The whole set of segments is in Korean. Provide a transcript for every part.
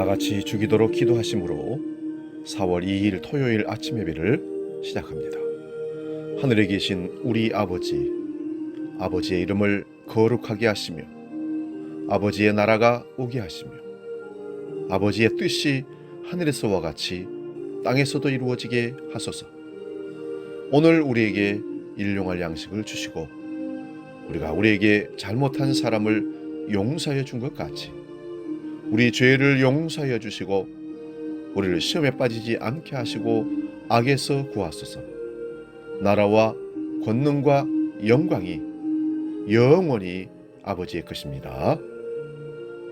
같이 주기도로 기도하심으로 4월 2일 토요일 아침 예배를 시작합니다. 하늘에 계신 우리 아버지, 아버지의 이름을 거룩하게 하시며 아버지의 나라가 오게 하시며 아버지의 뜻이 하늘에서와 같이 땅에서도 이루어지게 하소서. 오늘 우리에게 일용할 양식을 주시고 우리가 우리에게 잘못한 사람을 용서해 준 것 같이 우리 죄를 용서해 주시고 우리를 시험에 빠지지 않게 하시고 악에서 구하소서. 나라와 권능과 영광이 영원히 아버지의 것입니다.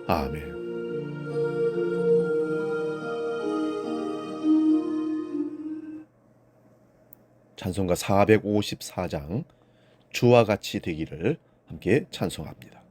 아멘. 찬송가 454장 주와 같이 되기를 함께 찬송합니다.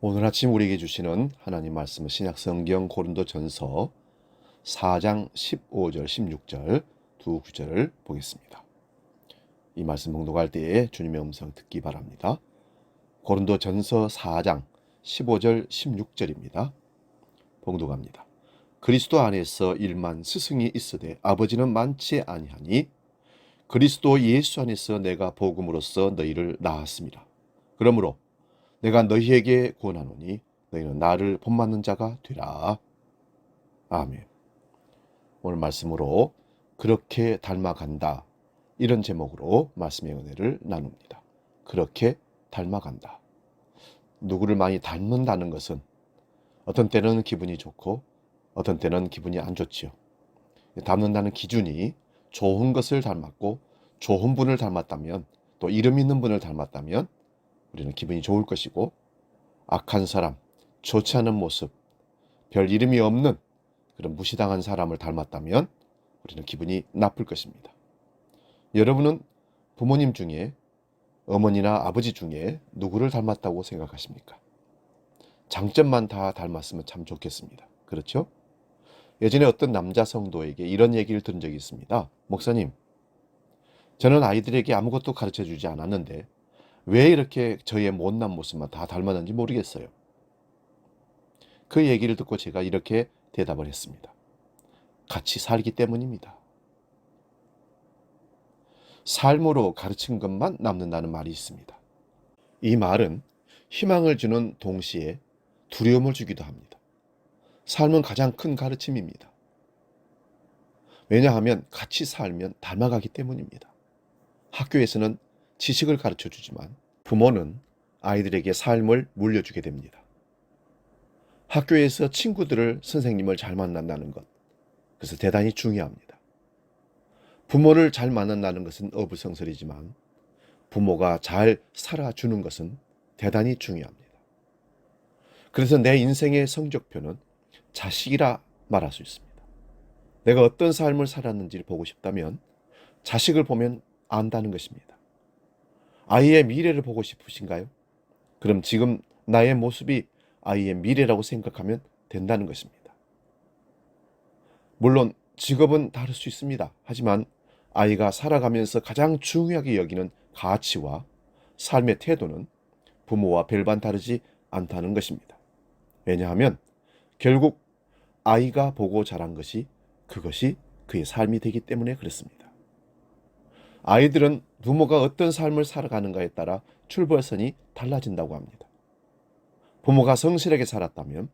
오늘 아침 우리에게 주시는 하나님 말씀은 신약성경 고린도전서 4장 15절 16절 두 구절을 보겠습니다. 이 말씀 봉독할 때에 주님의 음성 듣기 바랍니다. 고린도전서 4장 15절 16절입니다. 봉독합니다. 그리스도 안에서 일만 스승이 있으되 아버지는 많지 아니하니 그리스도 예수 안에서 내가 복음으로써 너희를 낳았습니다. 그러므로 내가 너희에게 권하노니 너희는 나를 본받는 자가 되라. 아멘. 오늘 말씀으로 그렇게 닮아간다, 이런 제목으로 말씀의 은혜를 나눕니다. 그렇게 닮아간다. 누구를 많이 닮는다는 것은 어떤 때는 기분이 좋고 어떤 때는 기분이 안 좋지요. 닮는다는 기준이 좋은 것을 닮았고 좋은 분을 닮았다면, 또 이름 있는 분을 닮았다면 우리는 기분이 좋을 것이고, 악한 사람, 좋지 않은 모습, 별 이름이 없는 그런 무시당한 사람을 닮았다면 우리는 기분이 나쁠 것입니다. 여러분은 부모님 중에, 어머니나 아버지 중에 누구를 닮았다고 생각하십니까? 장점만 다 닮았으면 참 좋겠습니다. 그렇죠? 예전에 어떤 남자 성도에게 이런 얘기를 들은 적이 있습니다. 목사님, 저는 아이들에게 아무것도 가르쳐 주지 않았는데 왜 이렇게 저의 못난 모습만 다 닮았는지 모르겠어요. 그 얘기를 듣고 제가 이렇게 대답을 했습니다. 같이 살기 때문입니다. 삶으로 가르친 것만 남는다는 말이 있습니다. 이 말은 희망을 주는 동시에 두려움을 주기도 합니다. 삶은 가장 큰 가르침입니다. 왜냐하면 같이 살면 닮아가기 때문입니다. 학교에서는 지식을 가르쳐 주지만 부모는 아이들에게 삶을 물려주게 됩니다. 학교에서 친구들을, 선생님을 잘 만난다는 것, 그래서 대단히 중요합니다. 부모를 잘 만난다는 것은 그래서 내 인생의 성적표는 자식이라 말할 수 있습니다. 내가 어떤 삶을 살았는지를 보고 싶다면 자식을 보면 안다는 것입니다. 아이의 미래를 보고 싶으신가요? 그럼 지금 나의 모습이 아이의 미래라고 생각하면 된다는 것입니다. 물론 직업은 다를 수 있습니다. 하지만 아이가 살아가면서 가장 중요하게 여기는 가치와 삶의 태도는 부모와 별반 다르지 않다는 것입니다. 왜냐하면 결국 아이가 보고 자란 것이 그것이 그의 삶이 되기 때문에 그렇습니다. 아이들은 부모가 어떤 삶을 살아가는가에 따라 출발선이 달라진다고 합니다. 부모가 성실하게 살았다면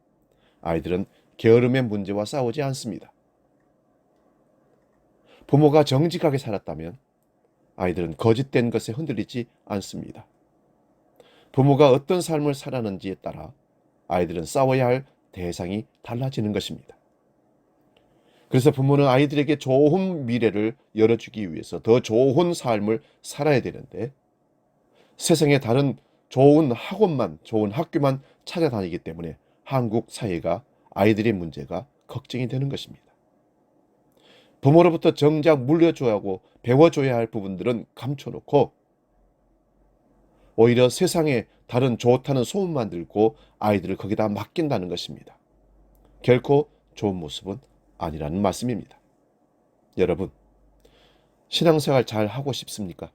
아이들은 게으름의 문제와 싸우지 않습니다. 부모가 정직하게 살았다면 아이들은 거짓된 것에 흔들리지 않습니다. 부모가 어떤 삶을 살았는지에 따라 아이들은 싸워야 할 대상이 달라지는 것입니다. 그래서 부모는 아이들에게 좋은 미래를 열어주기 위해서 더 좋은 삶을 살아야 되는데 세상에 다른 좋은 학원만, 좋은 학교만 찾아다니기 때문에 한국 사회가 아이들의 문제가 걱정이 되는 것입니다. 부모로부터 정작 물려줘야 하고 배워줘야 할 부분들은 감춰놓고 오히려 세상에 다른 좋다는 소문만 들고 아이들을 거기다 맡긴다는 것입니다. 결코 좋은 모습은 아니라는 말씀입니다. 여러분, 신앙생활 잘 하고 싶습니까?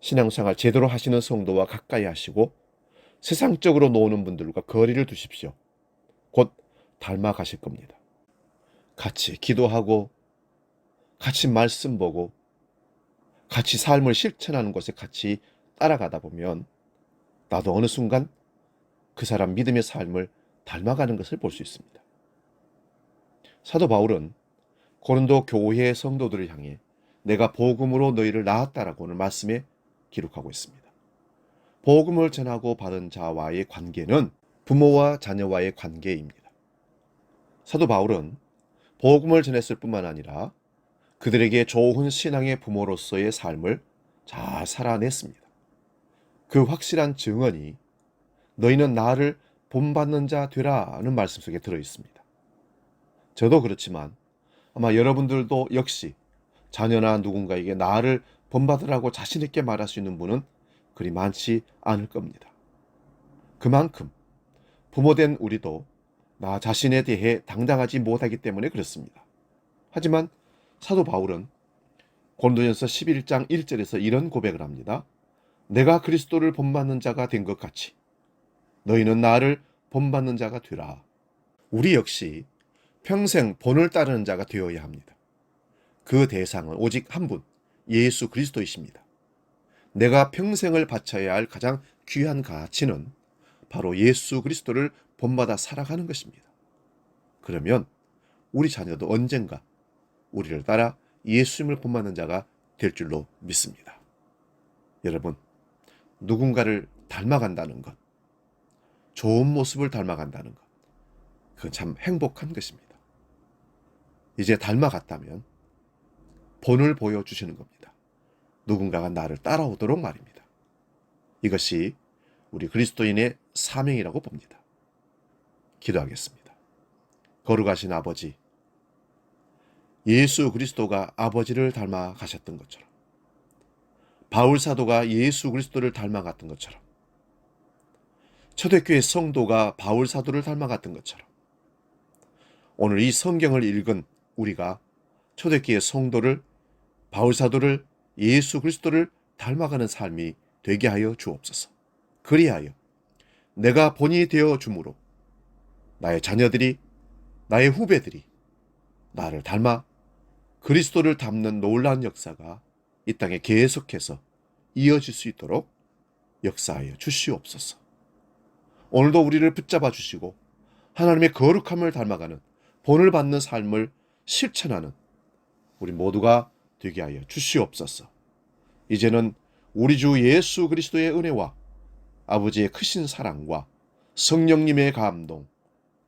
신앙생활 제대로 하시는 성도와 가까이 하시고 세상적으로 노는 분들과 거리를 두십시오. 곧 닮아가실 겁니다. 같이 기도하고 같이 말씀 보고 같이 삶을 실천하는 곳에 같이 따라가다 보면 나도 어느 순간 그 사람 믿음의 삶을 닮아가는 것을 볼 수 있습니다. 사도 바울은 고린도 교회의 성도들을 향해 내가 복음으로 너희를 낳았다라고 오늘 말씀에 기록하고 있습니다. 복음을 전하고 받은 자와의 관계는 부모와 자녀와의 관계입니다. 사도 바울은 복음을 전했을 뿐만 아니라 그들에게 좋은 신앙의 부모로서의 삶을 잘 살아냈습니다. 그 확실한 증언이 너희는 나를 본받는 자 되라는 말씀 속에 들어 있습니다. 저도 그렇지만 아마 여러분들도 역시 자녀나 누군가에게 나를 본받으라고 자신 있게 말할 수 있는 분은 그리 많지 않을 겁니다. 그만큼 부모된 우리도 나 자신에 대해 당당하지 못하기 때문에 그렇습니다. 하지만 사도 바울은 고린도전서 11장 1절에서 이런 고백을 합니다. 내가 그리스도를 본받는 자가 된 것 같이 너희는 나를 본받는 자가 되라. 우리 역시 평생 본을 따르는 자가 되어야 합니다. 그 대상은 오직 한 분, 예수 그리스도이십니다. 내가 평생을 바쳐야 할 가장 귀한 가치는 바로 예수 그리스도를 본받아 살아가는 것입니다. 그러면 우리 자녀도 언젠가 우리를 따라 예수님을 본받는 자가 될 줄로 믿습니다. 여러분, 누군가를 닮아간다는 것, 좋은 모습을 닮아간다는 것, 그건 참 행복한 것입니다. 이제 닮아갔다면 본을 보여주시는 겁니다. 누군가가 나를 따라오도록 말입니다. 이것이 우리 그리스도인의 사명이라고 봅니다. 기도하겠습니다. 거룩하신 아버지, 예수 그리스도가 아버지를 닮아 가셨던 것처럼 바울 사도가 예수 그리스도를 닮아갔던 것처럼 초대교회 성도가 바울 사도를 닮아갔던 것처럼 오늘 이 성경을 읽은 우리가 초대교회 성도를 바울 사도를 예수 그리스도를 닮아가는 삶이 되게 하여 주옵소서. 그리하여 내가 본이 되어 주므로 나의 자녀들이 나의 후배들이 나를 닮아 그리스도를 닮는 놀라운 역사가 이 땅에 계속해서 이어질 수 있도록 역사하여 주시옵소서. 오늘도 우리를 붙잡아 주시고 하나님의 거룩함을 닮아가는 본을 받는 삶을 실천하는 우리 모두가 되게 하여 주시옵소서. 이제는 우리 주 예수 그리스도의 은혜와 아버지의 크신 사랑과 성령님의 감동,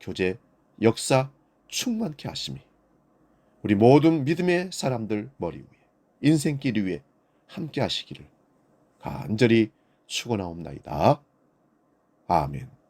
교제, 역사 충만케 하심이 우리 모든 믿음의 사람들 머리 위에 인생길 위에 함께 하시기를 간절히 축원하옵나이다. 아멘.